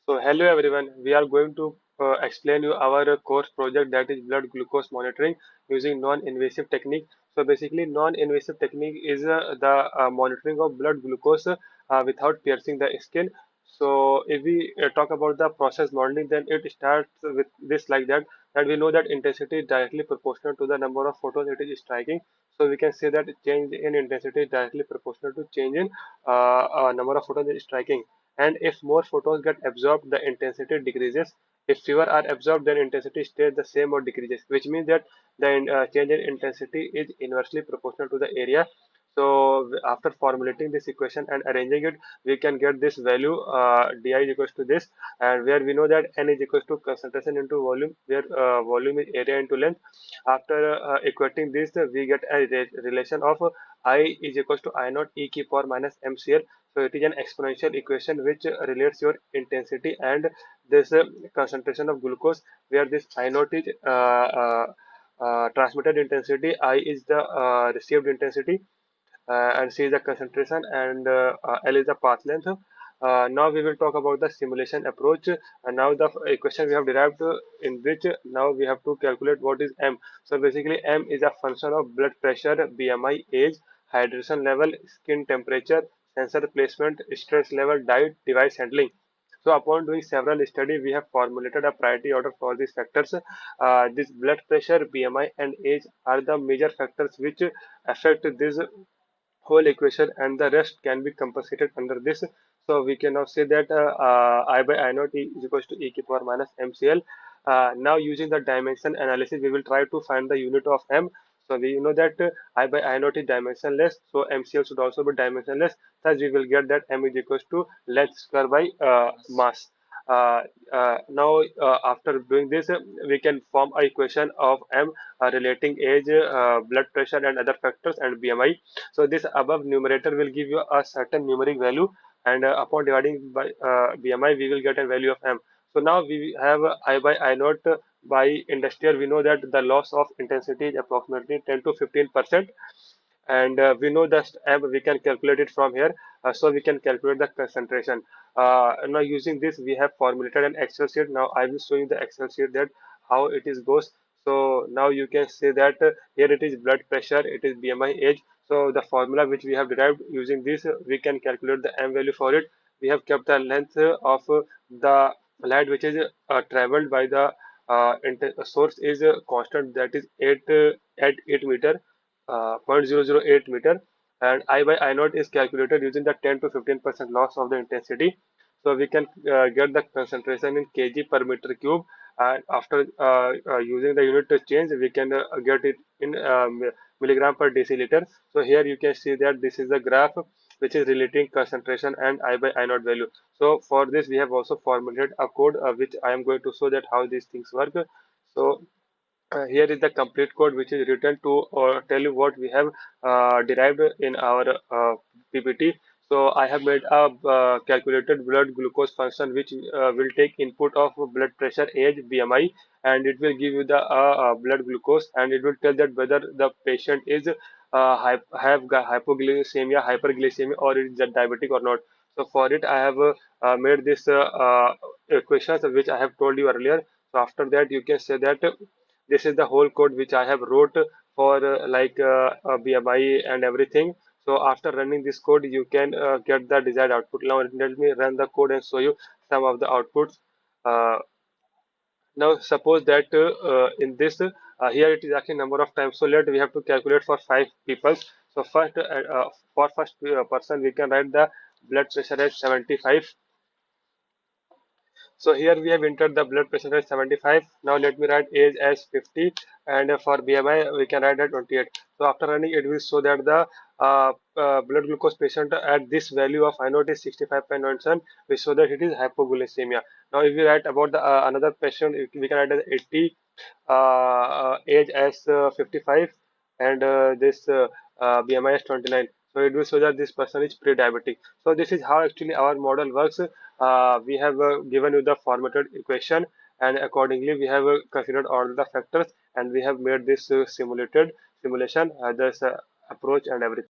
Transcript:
So hello everyone, we are going to explain you our course project, that is blood glucose monitoring using non-invasive technique. So basically non-invasive technique is the monitoring of blood glucose without piercing the skin. So if we talk about the process modeling, then it starts with this like that we know that intensity is directly proportional to the number of photons it is striking. So we can say that change in intensity is directly proportional to change in number of photons it is striking, and if more photons get absorbed, the intensity decreases. If fewer are absorbed, then intensity stays the same or decreases, which means that the change in intensity is inversely proportional to the area. So after formulating this equation and arranging it, we can get this value di is equals to this, and where we know that n is equals to concentration into volume, where volume is area into length. After equating this, we get a relation of I is equals to I naught e की power minus mcl. So it is an exponential equation which relates your intensity and this concentration of glucose, where this I naught is transmitted intensity, I is the received intensity, and C is the concentration, and L is the path length. Now we will talk about the simulation approach. And now the equation we have derived, in which now we have to calculate what is M. So basically M is a function of blood pressure, BMI, age, hydration level, skin temperature, sensor placement, stress level, diet, device handling. So upon doing several studies, we have formulated a priority order for these factors. This blood pressure, BMI, and age are the major factors which affect this whole equation, and the rest can be compensated under this. So we can now say that I by I naught is equals to e to the power minus mcl. Now using the dimension analysis, we will try to find the unit of m. So we know that I by I naught is dimensionless, so mcl should also be dimensionless. Thus we will get that m is equals to length square by mass. Now after doing this, we can form a equation of m relating age, blood pressure, and other factors, and BMI. So this above numerator will give you a certain numeric value, and upon dividing by BMI, we will get a value of m. So now we have I by I naught by industrial. We know that the loss of intensity is approximately 10 to 15%, and we know that m we can calculate it from here. So we can calculate the concentration. Now using this, we have formulated an Excel sheet. Now I will show you the Excel sheet, that how it is goes. So now you can say that here it is blood pressure, it is BMI, age. So the formula which we have derived using this, we can calculate the m value for it. We have kept the length of the light which is traveled by the source is constant, that is 8 at 8 meter, 0.008 meter, and I by I naught is calculated using the 10 to 15% loss of the intensity. So we can get the concentration in kg per meter cube, and after using the unit to change, we can get it in milligram per deciliter. So here you can see that this is the graph which is relating concentration and I by I naught value. So for this, we have also formulated a code which I am going to show that how these things work. So here is the complete code which is written to tell you what we have derived in our PPT. So I have made a calculated blood glucose function which will take input of blood pressure, age, BMI, and it will give you the blood glucose, and it will tell that whether the patient is hypoglycemia, hyperglycemia, or is diabetic or not. So for it, I have made this equations which I have told you earlier. So after that, you can say that this is the whole code which I have wrote for BMI and everything. So after running this code, you can get the desired output. Now let me run the code and show you some of the outputs. Uh, Now suppose that in this, here it is actually number of times. So let we have to calculate for 5 people. So first, for first person, we can write the blood pressure as 75. So here we have entered the blood pressure as 75. Now let me write age as 50, and for BMI we can write at 28. So after running, it will show that the blood glucose patient at this value of I naught is 65.97, we show that it is hypoglycemia. Now if we write about the another patient, we can write as 80, age as 55, and this BMI as 29. So it will show that this person is pre-diabetic. So this is how actually our model works. We have given you the formatted equation, and accordingly we have considered all the factors, and we have made this simulation, this approach and everything.